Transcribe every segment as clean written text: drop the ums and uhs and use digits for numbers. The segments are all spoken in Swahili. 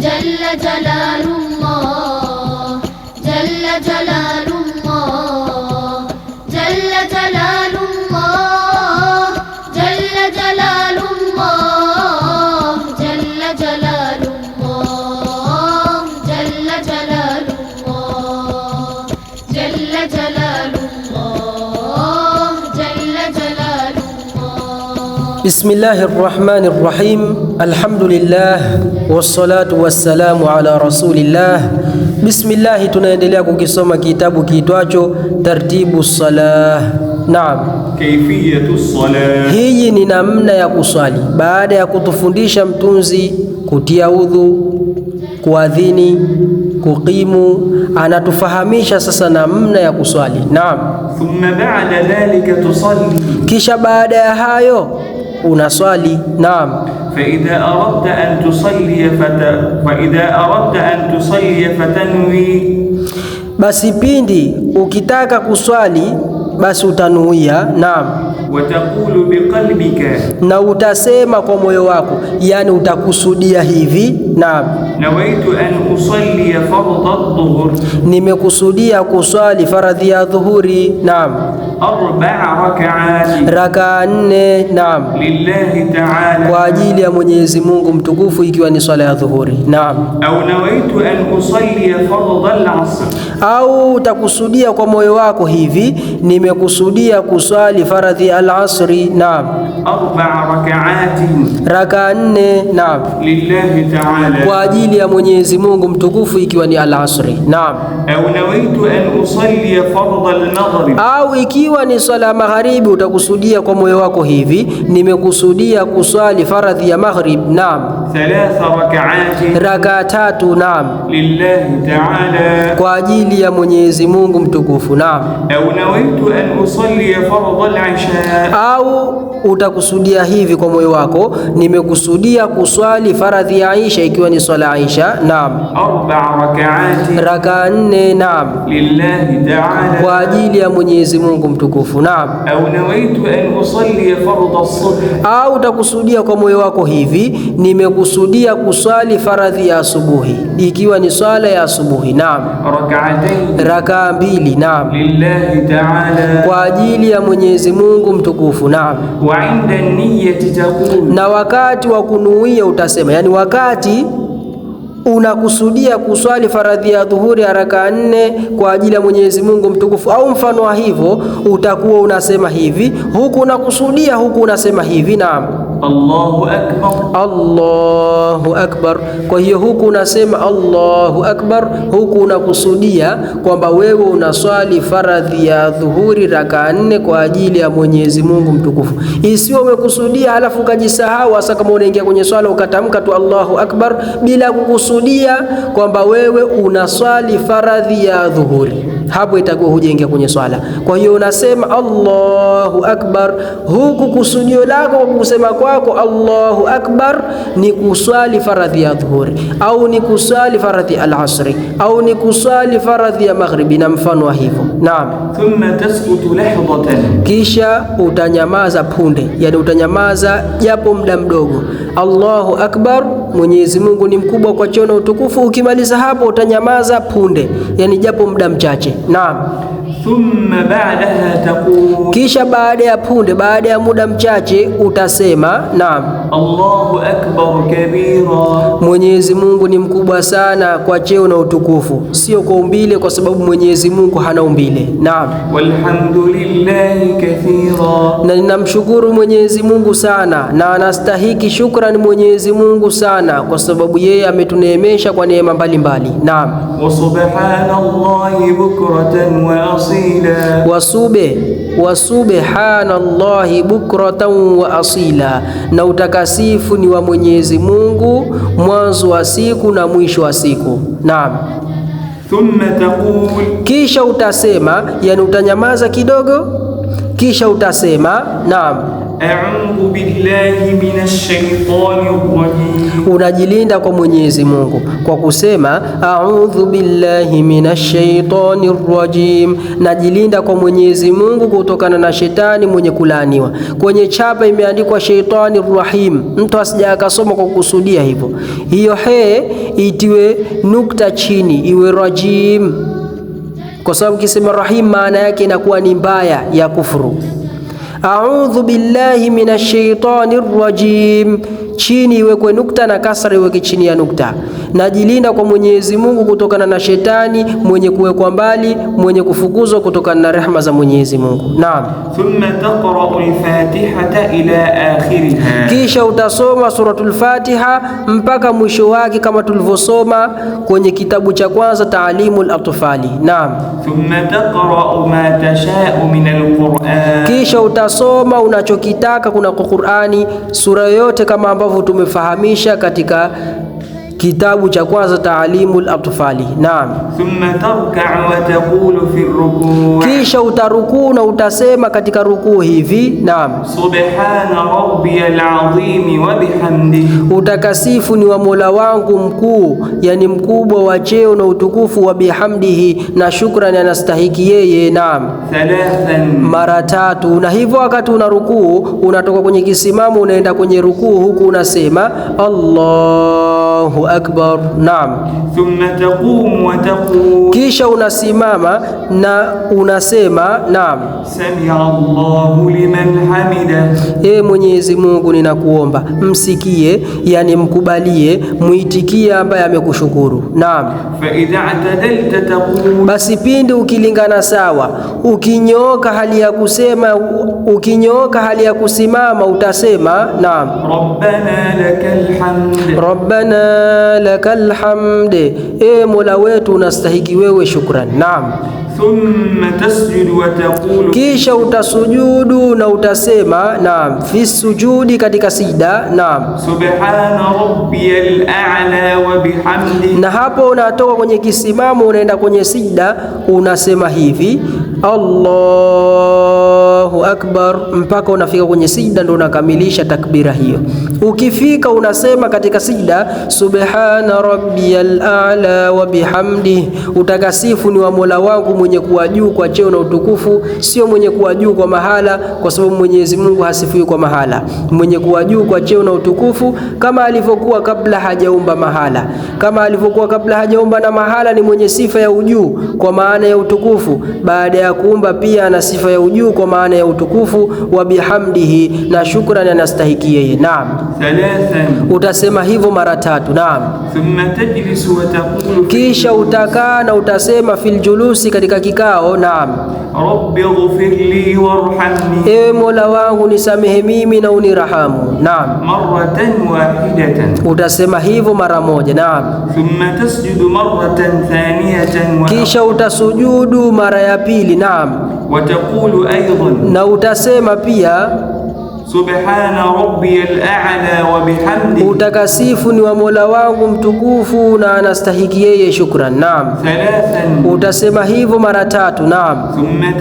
jalla jalalullah, jalla jalalullah, jalla jalalullah, jalla jalalullah, jalla jalalullah, jalla jalalullah, jalla jalalullah, jalla jalalullah. Bismillahirrahmanirrahim. Alhamdulillah wassalatu wassalamu ala rasulillah. Bismillah, tunaendelea kukisoma kitabu kiitwacho Tartibu Salah. Naam, Kaifiyatu salah. hii ni namna ya kuswali baada ya kutufundisha mtunzi kutia udhu, kuadhini, kuqimu, anatufahamisha sasa namna ya kuswali. Naam, Thumma ba'da dhalika tusalli. kisha baada ya hayo unaswali. Naam, فإذا أردت أن تصلي فتنوي. basi pindi ukitaka kuswali basi utanuia. Naam, وتقول بقلبك na utasema kwa moyo wako, yani utakusudia hivi. Naam, نويت أن أصلي فرض الظهر nimekusudia kuswali faradhi ya dhuhuri. Naam, 4 ركعات raka 4. Naam, لله تعالى. kwa ajili ya Mwenyezi Mungu mtukufu, ikiwa ni swala ya dhuhuri. Naam, أو نويت أن أصلي فرض العصر au utakusudia kwa moyo wako hivi, nimekusudia kuswali faradhi al-asri. Naam, 4 ركعات raka 4. Naam, لله تعالى. kwa ajili ya Mwenyezi Mungu mtukufu, ikiwa ni al-asri. Naam, أو نويت أن أصلي فرض المغرب au ikiwa ni swala ya magharibi utakusudia kwa moyo wako hivi, nimekusudia kuswali faradhi ya maghrib. Naam, 3 ركعات raka 3. Naam, لله تعالى. kwa ajili ya Mwenyezi Mungu mtukufu. Naam, أو نويت أن أصلي فرض العشاء au utakusudia hivi kwa moyo wako, nimekusudia kuswali faradhi ya Isha, ikiwa ni swala ya Isha. Naam, 4 ركعات raka 4. Naam, لله تعالى. kwa ajili ya Mwenyezi Mungu mtukufu. Naam, أو نويت أن أصلي فرض الصبح au utakusudia kwa moyo wako hivi, nimekusudia kuswali faradhi ya asubuhi, ikiwa ni swala ya asubuhi. Naam, 2 raka 2. Naam, لله تعالى. kwa ajili ya Mwenyezi Mungu mtukufu. Naam, وعند النية تقول na wakati wa kunuia utasema, yani wakati unakusudia kuswali faradhi ya dhuhuri ya raka 4 kwa ajili ya Mwenyezi Mungu mtukufu, au mfano wa hivyo, utakuwa unasema hivi, huku unakusudia, huku unasema hivi. Naam, الله أكبر Allahu akbar. Kwa hiyo huku unasema Allahu akbar, huku unakusudia kwamba wewe unaswali faradhi ya dhuhuri raka 4 kwa ajili ya Mwenyezi Mungu mtukufu. Isiwe umekusudia halafu ukajisahau, hasa kama unaingia kwenye swala ukatamka tu Allahu akbar bila kukusudia kwamba wewe unaswali faradhi ya dhuhuri, hapo itakuwa hujaingia kwenye swala. Kwa hiyo unasema Allahu akbar, huku kusudio lako kwa kusema kwako Allahu akbar ni kuswali faradhi ya dhuhuri, au ni kuswali faradhi al-asri, au ni kuswali faradhi ya maghribi na mfano wa hivyo. Naam, ثم تسكت لحظة kisha utanyamaza punde, yani utanyamaza japo muda mdogo. Allahu akbar, Mwenyezi Mungu ni mkubwa kwa cheo na utukufu. Ukimaliza hapo utanyamaza punde, yani japo muda mchache. Naam, ثم بعدها تقول kisha baada ya punde, baada ya muda mchache utasema naam, الله أكبر كبيرا. Mwenyezi Mungu ni mkubwa sana kwa cheo na utukufu, sio kwa umbile, kwa sababu Mwenyezi Mungu hana umbile. Naam, والحمد لله كثيرا. na ninamshukuru Mwenyezi Mungu sana, na anastahiki shukrani Mwenyezi Mungu sana, kwa sababu yeye ametuneemesha kwa neema mbalimbali. Naam, وسبحان الله بكرة وأصيلا. wasubhanallahi bukratan wa asila, na utakasifu ni wa Mwenyezi Mungu mwanzo wa siku na mwisho wa siku. Naam, ثم تقول kisha utasema, yani utanyamaza kidogo, kisha utasema naam, A'udhu billahi minash shaitani rrajim, unajilinda kwa Mwenyezi Mungu kwa kusema a'udhu billahi minash shaitani rrajim, najilinda kwa Mwenyezi Mungu kutokana na shetani mwenye kulaaniwa. Kwenye chapa imeandikwa shaitani rrahim, mtu asija akasoma kwa kukusudia hivyo. Hiyo he itiwe nukta chini, iwe rajim, kwa sababu kisema rahim maana yake inakuwa ni mbaya ya kufuru. A'udhu billahi minash shaitani rrajim, chini iwekwe nukta na kasra iweke chini ya nukta. Najilinda kwa Mwenyezi Mungu kutokana na shetani mwenye kuwekwa mbali, mwenye kufukuzwa kutokana na rehema za Mwenyezi Mungu. Naam. Thumma taqra'u al-Fatihata ila akhiriha, kisha utasoma suratul Fatiha mpaka mwisho wake kama tulivyosoma kwenye kitabu cha kwanza Ta'limul Atfali. Naam. Thumma taqra'u ma tasha'u min al-Qur'an, kisha utasoma unachokitaka kuna Qur'ani, sura yote kama ambavyo tumefahamisha katika kitabu cha kwanza Ta'limul Atfali. Naam. Thumma tarka'u wa taqulu fi ar-ruku', kisha utarukuu na utasema katika rukuu hivi. Naam. Subhana rabbiyal azim wa bihamdihi, utakasifu ni wa Mola wangu mkuu, yani mkubwa wa cheo na utukufu, wa bihamdihi, na shukrani anastahiki yeye. Naam. Thalathan, mara 3. Na hivyo wakati una rukuu unatoka kwenye kisimamo unaenda kwenye rukuu, huku unasema Allahu akbar. Naam. Thumma taqumu wa taqul, kisha unasimama na unasema naam, Sami'a Allahu liman hamida, Mwenyezi Mungu ninakuomba msikie, yani mkubalie, muitikie ambaye amekushukuru. Naam. Fa idha i'tadalta taqul, basi pindi ukilingana sawa, ukinyooka hali ya kusema, ukinyooka hali ya kusimama utasema naam, Rabbana lakal hamd, Rabbana lakal hamd, Mola wetu unastahiki wewe shukran. Naam. Thumma tasjudu wa taqulu, kisha utasujudu na utasema naam, fi sujudi, katika sijda. Naam. Subhana rabbiyal a'la wa bihamdihi, na hapo unatoka kwenye kisimamo unaenda kwenye sijda unasema hivi Allahu akbar mpaka unafika kwenye sijda, ndo unakamilisha takbira hiyo. Ukifika unasema katika sijda subhana rabbiyal a'la wa bihamdihi, utakasifu ni wa Mola wangu mwenye kuwa juu kwa cheo na utukufu, sio mwenye kuwa juu kwa mahala, kwa sababu Mwenyezi Mungu hasifiwi kwa mahala. Mwenye kuwa juu kwa cheo na utukufu kama alivyokuwa kabla hajaumba mahala, kama alivyokuwa kabla hajaumba na mahala, ni mwenye sifa ya ujuu kwa maana ya utukufu. Baada ya kuumba pia ana sifa ya ujuu kwa maana ya utukufu, wa bihamdihi, na shukrani anastahiki yeye. Naam. Thalathan, utasema hivyo mara 3. Naam. Thumma tajlisu wa taqulu, kisha utakaa na utasema fil julusi, katika kikao. Naam. Rabbi ighfirli warhamni, Ewe Mola wangu nisamehe mimi na unirahamu. Naam. marratan wahidatan, utasema hivyo mara 1. Naam. Thumma tasjudu marratan thaniyatan kisha utasujudu mara ya 2. Naam. wa taqulu aidan, na utasema pia Subhana rabbiyal a'la wa bihamdihi, utakasifu ni wa Mola wangu mtukufu na anastahiki yeye shukran. Naam. Thalathan, utasema hivyo mara 3. Naam. Thumma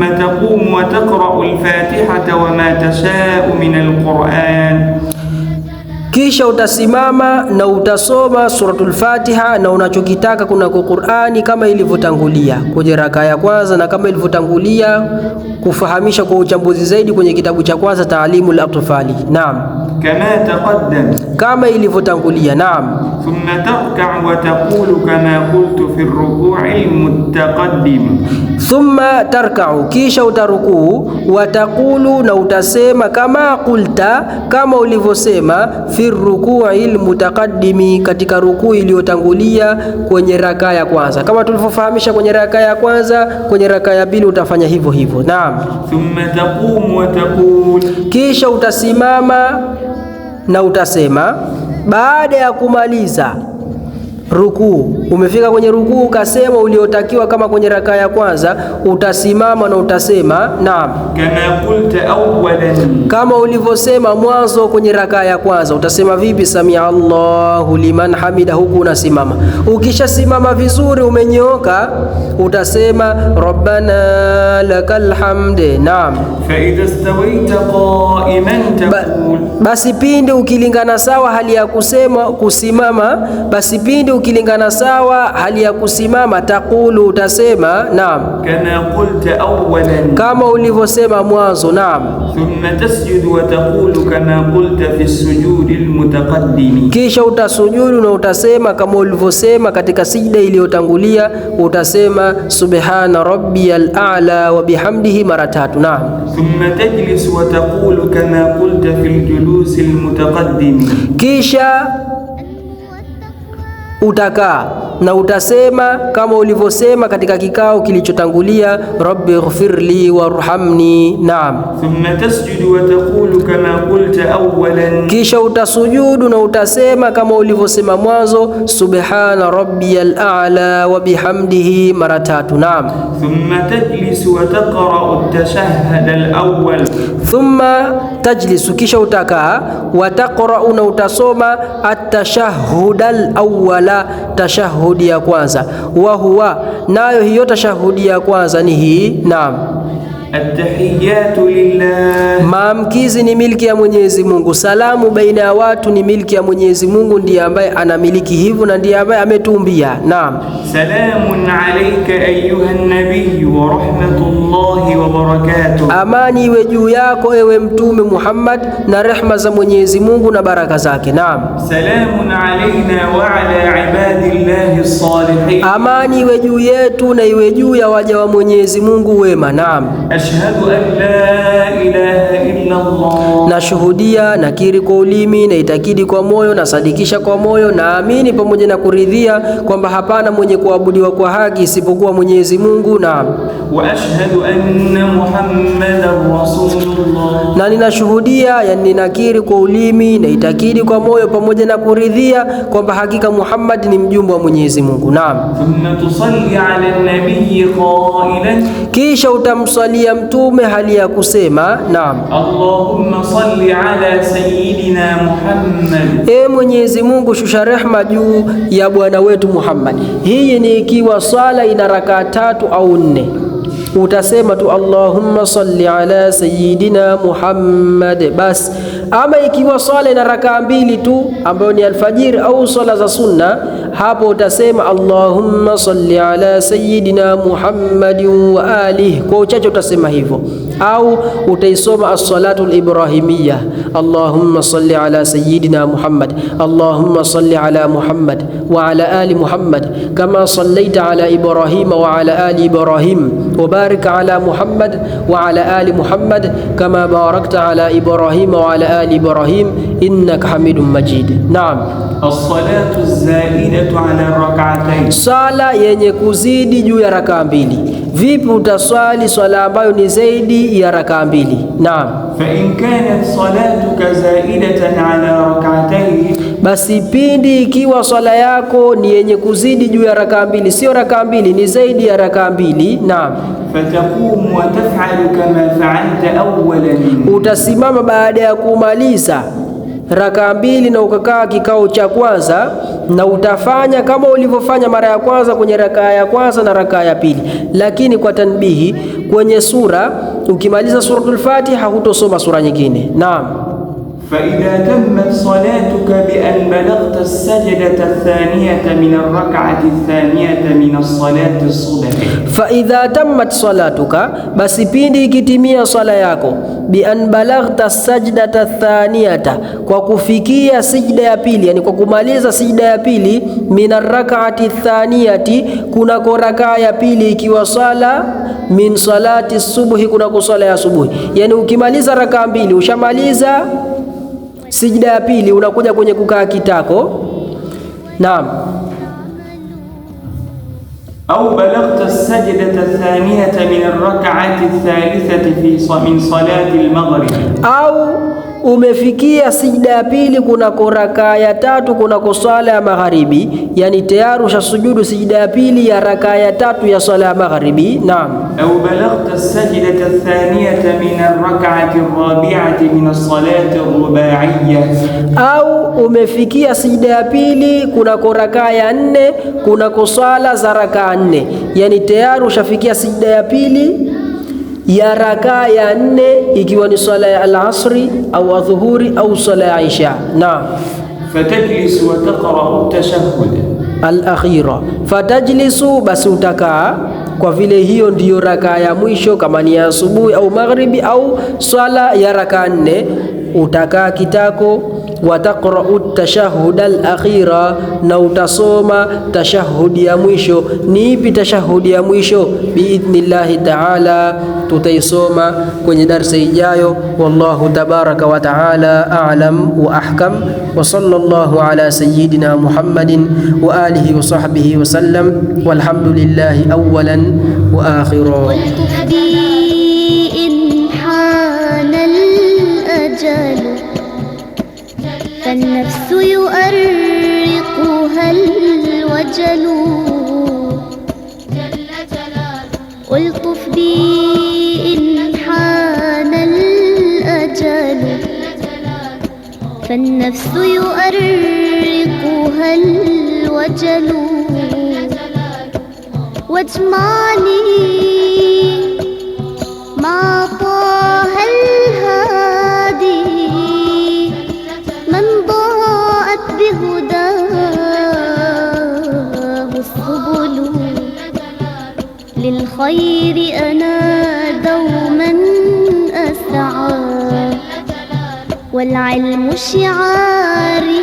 taqumu wa taqra'u al-Fatihata wa ma tasha'u min al-Qur'an, kisha utasimama na utasoma suratul Fatiha na unachokitaka kuna kwa Qur'ani kama ilivyotangulia kwenye raka ya kwanza, na kama ilivyotangulia kufahamisha kwa uchambuzi zaidi kwenye kitabu cha kwanza Ta'limul Atfali. Naam. kama taqaddam, kama ilivyotangulia. Naam. thumma tarka'u wa taqulu kama qultu fi ar-ruku'i al-mutaqaddim, thumma tarka'u, kisha utarukuu, wataqulu, na utasema kama qulta, kama ulivyosema, fi ruku'i al-mutaqaddimi, katika rukuu iliyotangulia kwenye raka ya kwanza, kama tulivyofahamisha kwenye raka ya kwanza. Kwenye raka ya pili utafanya hivyo hivyo. Naam. thumma taqumu wa taqul, kisha utasimama na utasema baada ya kumaliza rukuu. Umefika kwenye rukuu ukasema uliotakiwa kama kwenye rakaa ya kwanza, utasimama na utasema naam, kama qulta awwalan, kama ulivyosema mwanzo kwenye rakaa ya kwanza. Utasema vipi? Samia Allahu liman hamida, huku unasimama. Ukishasimama vizuri umenyooka, utasema rabbana lakal hamd. Naam. fa idha stawaita qa'iman taqul, basi pindi ukilingana sawa hali ya kusimama, basi pindi ukilingana sawa hali ya kusimama, taqulu, utasema naam, kama qulta awwalan, kama ulivyosema mwanzo. Naam. thumma tasjudu wa taqulu kama qulta fi sujudi almutaqaddim, kisha utasujudu na utasema kama ulivyosema katika sijda iliyotangulia, utasema subhana rabbiyal a'la wa bihamdihi mara 3. Naam. thumma tajlis wa taqulu kama qulta fi aljulus almutaqaddim, kisha utakaa na utasema kama ulivyosema katika kikao kilichotangulia, rabbi ighfirli warhamni. Naam. thumma tasjudu wa taqulu kama qulta awwalan, kisha utasujudu na utasema kama ulivyosema mwanzo, subhana rabbiyal a'la wa bihamdihi mara 3. Naam. thumma tajlisu wa taqra'u at-tashahhud al-awwal, thumma tajlisu, kisha utakaa, wa taqra'u na utasoma at-tashahhud al-awwala, tashahudi ya kwanza. Wa huwa, nayo hiyo tashahudi ya kwanza ni hii. Naam. At-tahiyyatu lillah, maamkizi ni milki ya Mwenyezi Mungu. Salamu baina ya watu ni milki ya Mwenyezi Mungu, ndiye ambaye anamiliki hivyo na ndiye ambaye ametuumbia. Naam. salamun alayka ayyuhan nabiy wa rahmatullahi wa barakatuh, amani iwe juu yako ewe Mtume Muhammad, na rehma za Mwenyezi Mungu na baraka zake. Naam. salamun alayna wa ala ibadillahi as-salihin, amani iwe juu yetu na iwe juu ya waja wa Mwenyezi Mungu wema. Naam. ashhadu an la ilaha illa Allah, nashuhudia, nakiri kwa ulimi, na itakidi kwa moyo, na sadikisha kwa moyo, na amini pamoja na kuridhia kwamba hapana mwenye kuabudiwa kwa haki isipokuwa Mwenyezi Mungu. Naam. wa ashhadu anna Muhammadan rasulullah, na ninashuhudia, yani ninakiri kwa ulimi na itakidi kwa moyo pamoja na kuridhia kwamba hakika Muhammad ni mjumbe wa Mwenyezi Mungu. Naam. thumma tusalli ala an-nabiy qailan, kisha utamswalia mtume hali ya kusema naam, Allahumma salli ala sayyidina Muhammad, e Mwenyezi Mungu shusha rehma juu ya bwana wetu Muhammad. Hii ni ikiwa swala ina rakaa 3 au 4. Utasema tu Allahumma salli ala sayyidina Muhammad bas. Ama ikiwa swala ina rakaa 2 tu ambayo ni alfajiri au swala za sunna, hapo utasema Allahumma salli ala sayyidina Muhammadin wa alihi. Kwa uchache utasema hivyo, au utaisoma as-salatu al-ibrahimiyya, Allahumma salli ala sayyidina Muhammad, Allahumma salli ala Muhammad wa ala ali Muhammad kama sallaita ala Ibrahim wa ala ali Ibrahim wa barik ala Muhammad wa ala ali Muhammad kama barakta ala Ibrahim wa ala ali Ibrahim innaka Hamidum Majid. Naam. as-salatu az-zaidatu ala rak'atayn, sala yenye kuzidi juu ya rakaa 2. Vipi utaswali swala ambayo ni zaidi ya rakaa 2? Naam. fa in kanat salatuka zaidatan ala rak'atayn, basi pindi ikiwa swala yako ni yenye kuzidi juu ya rakaa 2, sio rakaa 2, ni zaidi ya rakaa 2. Naam. fataqumu wa taf'alu kama fa'alta awwalan, utasimama baada ya kumaliza rakaa 2 na ukakaa kikao cha kwanza, na utafanya kama ulivyofanya mara ya kwanza kwenye rakaa ya kwanza na rakaa ya 2. Lakini kwa tanbihi, kwenye sura ukimaliza suratul Fatiha hutosoma sura nyingine. Naam. فإذا تمت صلاتك بأن بلغت السجدة الثانية من الركعة الثانية من الصلاة الصبح, فإذا تمت صلاتك, basi pindi ikitimia swala yako, bi an balaghta sajdata thaniyata, kwa kufikia sijda ya pili, yani kwa kumaliza sijda ya pili, min arrak'ati thaniyati, kuna kwa rakaa ya pili, ikiwa swala min salati subuhi, kuna kwa swala ya subuhi. Yani ukimaliza rakaa 2 ushamaliza sijda ya pili, unakuja kwenye kukaa kitako. Naam. au balaghta as-sajdata ath-thaniyata min ar-rak'ati ath-thalithati min salati al-maghrib, au umefikia sijda ya pili kunako rakaa ya tatu kunako swala ya magharibi, yani tayari ushasujudu sijda ya pili ya rakaa ya tatu ya swala ya magharibi. Naam. Au balaghta as-sajdata ath-thaniyata min ar-rak'ati ar-rabi'ati min as-salati ar-ruba'iyyah, au umefikia sijda ya pili kunako rakaa ya nne kunako swala za rakaa nne, yani tayari ushafikia sijda ya pili ya rakaa ya nne ikiwa ni swala ya al-asri au adhuhuri au swala ya isha. Naam. fatajlisu wa taqra'u at-tashahhud al-akhira, fatajlisu, basi utakaa, kwa vile hiyo ndiyo rakaa ya mwisho, kama ni ya asubuhi au maghribi au swala ya rakaa nne, utakaa kitako. Wa taqra'u at-tashahhud al-akhira, na utasoma tashahudi ya mwisho. Ni ipi tashahudi ya mwisho? Biidhnillahi ta'ala tutaisoma kwenye darsa ijayo. Wallahu tabaraka wa ta'ala a'lam wa ahkam, wa sallallahu ala sayyidina Muhammadin wa alihi wa sahbihi wa sallam, walhamdulillahi awwalan wa akhiran. فالنفس يؤرقها الوجل ألطف بي إن حان الأجل فالنفس يؤرقها الوجل واجمعني مع طه الهادي من ضاءت بهداه السبل للخير أنا دوما أسعى والعلم شعاري